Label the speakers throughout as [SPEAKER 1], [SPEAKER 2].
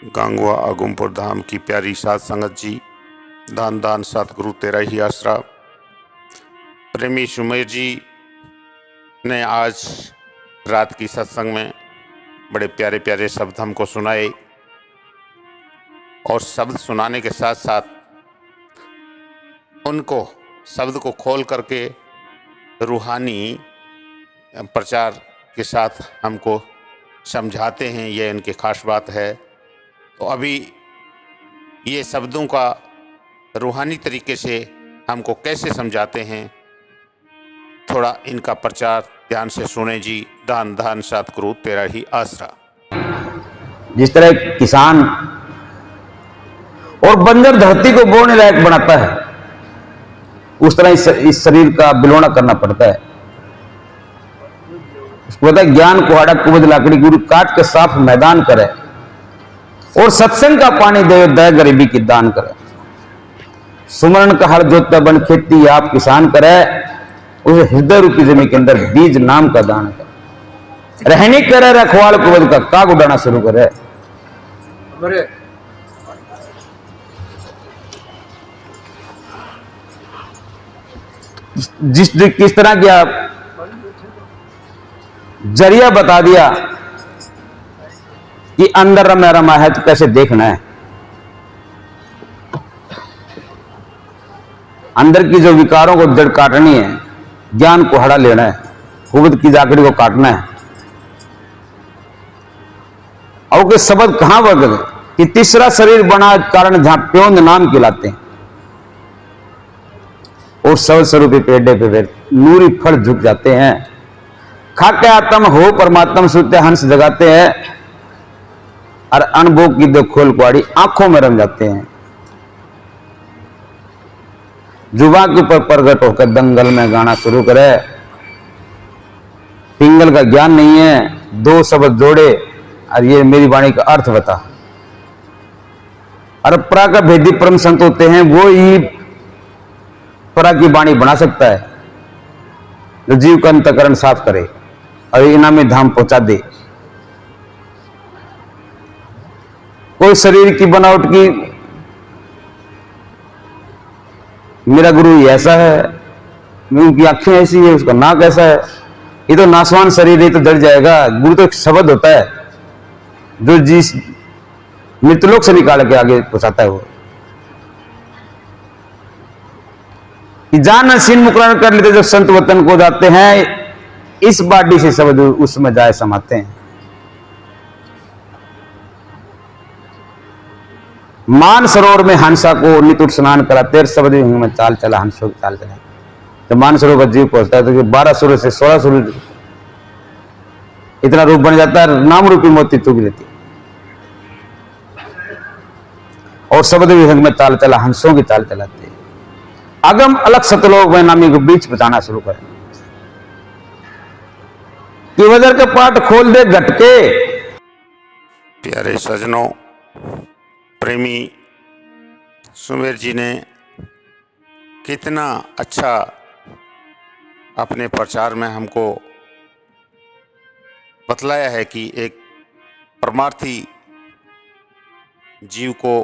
[SPEAKER 1] गांगवा आगमपुर धाम की प्यारी साध संगत जी, दान दान सतगुरु तेरा ही आसरा। प्रेमी सुमेर जी ने आज रात की सत्संग में बड़े प्यारे प्यारे शब्द हमको सुनाए और शब्द सुनाने के साथ साथ उनको शब्द को खोल करके रूहानी प्रचार के साथ हमको समझाते हैं। यह इनकी खास बात है। तो अभी ये शब्दों का रूहानी तरीके से हमको कैसे समझाते हैं, थोड़ा इनका प्रचार ध्यान से सुने जी। दान दान सतगुरु तेरा ही आसरा।
[SPEAKER 2] जिस तरह किसान और बंजर धरती को बोने लायक बनाता है, उस तरह इस शरीर का बिलोना करना पड़ता है। उसको पता है, ज्ञान कुहाड़ा कुबज लाकड़ी गुरु काट के साफ मैदान करे और सत्संग का पानी दे दया गरीबी की दान करे। सुमरण का हर जोतता बन खेती आप किसान करे, उसे हृदय रूपी जमीन के अंदर बीज नाम का दान करे। रहनी करे रखवाल कुबज का काग उड़ाना शुरू करे। किस तरह किया जरिया बता दिया कि अंदर रमा रमा है तो कैसे देखना है। अंदर की जो विकारों को जड़ काटनी है, ज्ञान को हड़ा लेना है, कुबद की जाकड़ी को काटना है। और के शब्द कहां वर्ग कि तीसरा शरीर बना कारण जहां प्योंद नाम खिलाते हैं और सब स्वरूपी पेड़े पे नूरी फल झुक जाते हैं। खाके आत्म हो परमात्मा सुनते हंस जगाते हैं और अनुभव की दो खोल कुआड़ी आंखों में रम जाते हैं। जुबा के ऊपर प्रगट होकर दंगल में गाना शुरू करे। पिंगल का ज्ञान नहीं है, दो शब्द जोड़े और ये मेरी वाणी का अर्थ बता। और परा का भेदी परम संत होते हैं, वो ही परा की वाणी बना सकता है जो जीव का अंतकरण साफ करे और इनामी धाम पहुंचा दे। कोई शरीर की बनावट की मेरा गुरु ऐसा है, उनकी आंखें ऐसी है, उसका नाक ऐसा है, ये तो नासवान शरीर है, तो डर जाएगा। गुरु तो एक शब्द होता है जो जिस मृतलोक से निकाल के आगे पहुंचाता है। वो कि जान सीन मुकरण कर लेते जब संत वतन को जाते हैं, इस बाडी से शब्द उसमें जाए समाते हैं। मान सरोवर में हंसा को नितुट स्नान करा, 13 शब्द में चाल चला हंसों की चाल चला। जब मान सरोवर का जीव पहुंचता है तो 12 सूर्य से 16 सूर्य इतना रूप बन जाता है, नाम रूपी मोती चुग लेती और शब्द विहंग में चाल चला हंसों की चाल चलाते हैं। अगम अलग सतलोक में नामी को बीच बचाना शुरू करें कि वजर के पाठ खोल दे घटके।
[SPEAKER 1] प्यारे सजनों, प्रेमी सुमेर जी ने कितना अच्छा अपने प्रचार में हमको बतलाया है कि एक परमार्थी जीव को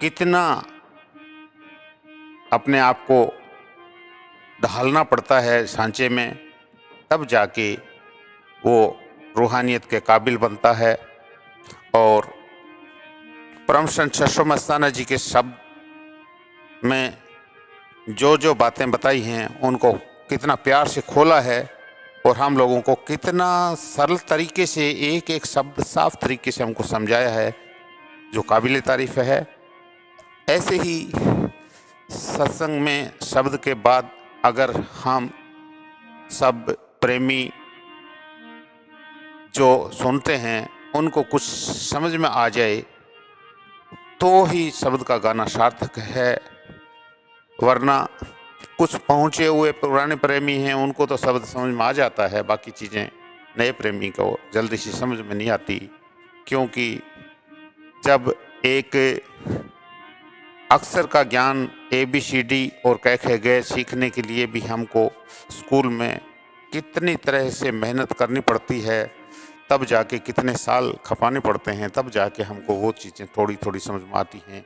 [SPEAKER 1] कितना अपने आप को ढालना पड़ता है सांचे में, तब जाके वो रूहानियत के काबिल बनता है। और परम संत शशो मस्ताना जी के शब्द में जो जो बातें बताई हैं उनको कितना प्यार से खोला है और हम लोगों को कितना सरल तरीके से एक एक शब्द साफ तरीके से हमको समझाया है, जो काबिल तारीफ है। ऐसे ही सत्संग में शब्द के बाद अगर हम सब प्रेमी जो सुनते हैं उनको कुछ समझ में आ जाए तो ही शब्द का गाना सार्थक है। वरना कुछ पहुँचे हुए पुराने प्रेमी हैं, उनको तो शब्द समझ में आ जाता है, बाकी चीज़ें नए प्रेमी को जल्दी से समझ में नहीं आती। क्योंकि जब एक अक्षर का ज्ञान ABCD और क ख ग सीखने के लिए भी हमको स्कूल में कितनी तरह से मेहनत करनी पड़ती है, तब जाके कितने साल खपाने पड़ते हैं, तब जाके हमको वो चीज़ें थोड़ी थोड़ी समझ में आती हैं।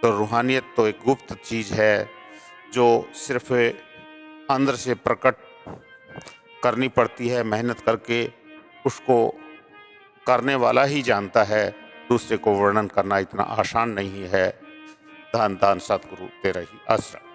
[SPEAKER 1] तो रूहानियत तो एक गुप्त चीज़ है जो सिर्फ अंदर से प्रकट करनी पड़ती है, मेहनत करके उसको करने वाला ही जानता है, दूसरे को वर्णन करना इतना आसान नहीं है। धन धन सतगुरु तेरा ही आश्रय।